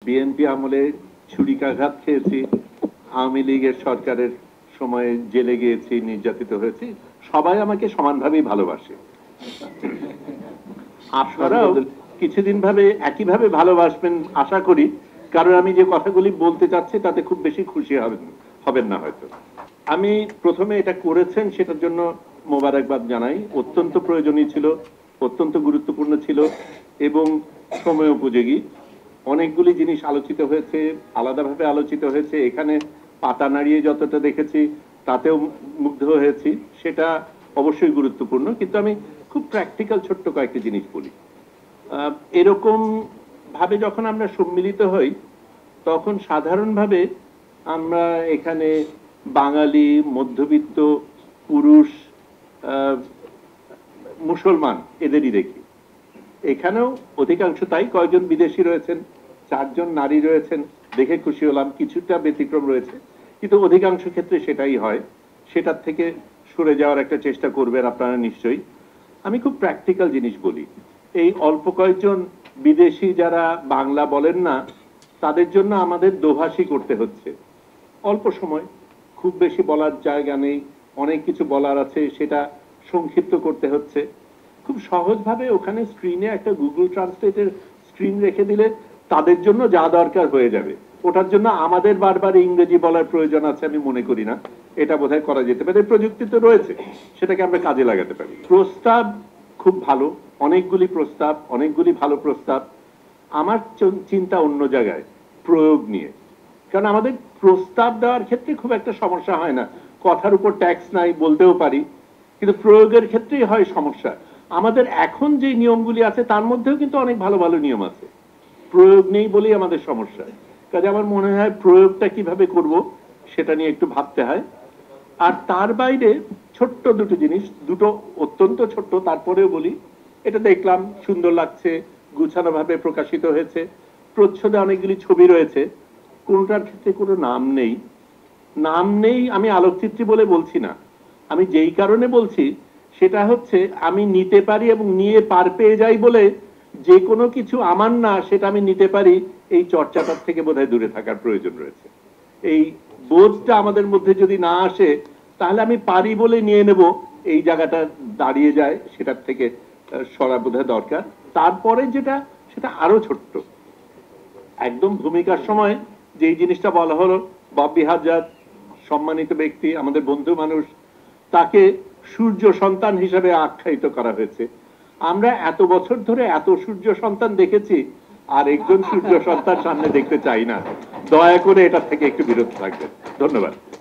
BNP আমলে ছুরিকাঘাত খেয়েছি, আওয়ামী লীগের সরকারের সময়ে জেলে গিয়েছি, নির্যাতিত হয়েছি। সবাই আমাকে সমানভাবেই ভালোবাসে। আপনারাও কিছুদিন ভাবে একইভাবে ভালোবাসবেন আশা করি, কারণ আমি যে কথাগুলি বলতে চাচ্ছি তাতে খুব বেশি খুশি হবেন না হয়তো। আমি প্রথমে এটা করেছেন সেটার জন্য মোবারকবাদ জানাই। অত্যন্ত প্রয়োজনীয় ছিল, অত্যন্ত গুরুত্বপূর্ণ ছিল এবং সময় উপযোগী। অনেকগুলি জিনিস আলোচিত হয়েছে, আলাদাভাবে আলোচিত হয়েছে। এখানে পাতা নাড়িয়ে যতটা দেখেছি তাতেও মুগ্ধ হয়েছি, সেটা অবশ্যই গুরুত্বপূর্ণ। কিন্তু আমি খুব প্র্যাকটিক্যাল ছোট্ট কয়েকটি জিনিস বলি। এরকম ভাবে যখন আমরা সম্মিলিত হই তখন সাধারণভাবে আমরা এখানে বাঙালি, মধ্যবিত্ত, পুরুষ, মুসলমান এদেরই দেখি। এখানেও অধিকাংশ তাই। কয়েকজন বিদেশি রয়েছেন, 4 জন নারী রয়েছেন, দেখে খুশি হলাম। কিছুটা ব্যতিক্রম রয়েছে, কিন্তু অধিকাংশ ক্ষেত্রে সেটাই হয়। সেটার থেকে সরে যাওয়ার একটা চেষ্টা করবেন আপনারা নিশ্চয়ই। আমি খুব প্র্যাকটিক্যাল জিনিস বলি। এই অল্প কয়েকজন বিদেশি যারা বাংলা বলেন না, তাদের জন্য আমাদের দোভাষী করতে হচ্ছে। অল্প সময়, খুব বেশি বলার জায়গা নেই, অনেক কিছু বলার আছে, সেটা সংক্ষিপ্ত করতে হচ্ছে। খুব সহজভাবে ওখানে স্ক্রিনে একটা গুগল ট্রান্সলেটের স্ক্রিন রেখে দিলে তাদের জন্য যা দরকার হয়ে যাবে। ওটার জন্য আমাদের বারবার ইংরেজি বলার প্রয়োজন আছে আমি মনে করি না। এটা বোধহয় করা যেতে পারে। প্রযুক্তি তো রয়েছে, সেটাকে আমরা কাজে লাগাতে পারি। প্রস্তাব খুব ভালো, অনেকগুলি প্রস্তাব, অনেকগুলি ভালো প্রস্তাব। আমার চিন্তা অন্য জায়গায়, প্রয়োগ নিয়ে। কারণ আমাদের প্রস্তাব দেওয়ার ক্ষেত্রে খুব একটা সমস্যা হয় না, কথার উপর ট্যাক্স নাই, বলতেও পারি। কিন্তু প্রয়োগের ক্ষেত্রেই হয় সমস্যা। আমাদের এখন যে নিয়মগুলি আছে তার মধ্যেও কিন্তু অনেক ভালো ভালো নিয়ম আছে, প্রয়োগ নেই বলেই আমাদের সমস্যা। কাজে আমার মনে হয় প্রয়োগটা কিভাবে করব সেটা নিয়ে একটু ভাবতে হয়। আর তার বাইরে ছোট্ট দুটো জিনিস, দুটো অত্যন্ত ছোট্ট, তারপরেও বলি। এটা দেখলাম সুন্দর লাগছে, গুছানো ভাবে প্রকাশিত হয়েছে, প্রচ্ছদে অনেকগুলি ছবি রয়েছে, কোনটার ক্ষেত্রে কোনো নাম নেই। নাম নেই আমি আলোকচিত্রী বলে বলছি না, আমি যেই কারণে বলছি সেটা হচ্ছে আমি নিতে পারি এবং নিয়ে পার পেয়ে যাই বলে যে কোনো কিছু আমার না সেটা আমি নিতে পারি, এই চর্চাটার থেকে বোধহয় দূরে থাকার প্রয়োজন রয়েছে। এই বোধটা আমাদের মধ্যে যদি না আসে তাহলে আমি পারি বলে নিয়ে নেব, এই জায়গাটা দাঁড়িয়ে যায়, সেটার থেকে সরা বোধহয় দরকার। তারপরে যেটা, সেটা আরো ছোট্ট। একদম ভূমিকার সময় যেই জিনিসটা বলা হলো, ববি হাজার সম্মানিত ব্যক্তি, আমাদের বন্ধু মানুষ, তাকে সূর্য সন্তান হিসেবে আখ্যায়িত করা হয়েছে। আমরা এত বছর ধরে এত সূর্য সন্তান দেখেছি, আর একজন সূর্য সন্তান সামনে দেখতে চাই না। দয়া করে এটা থেকে একটু বিরত থাকবেন। ধন্যবাদ।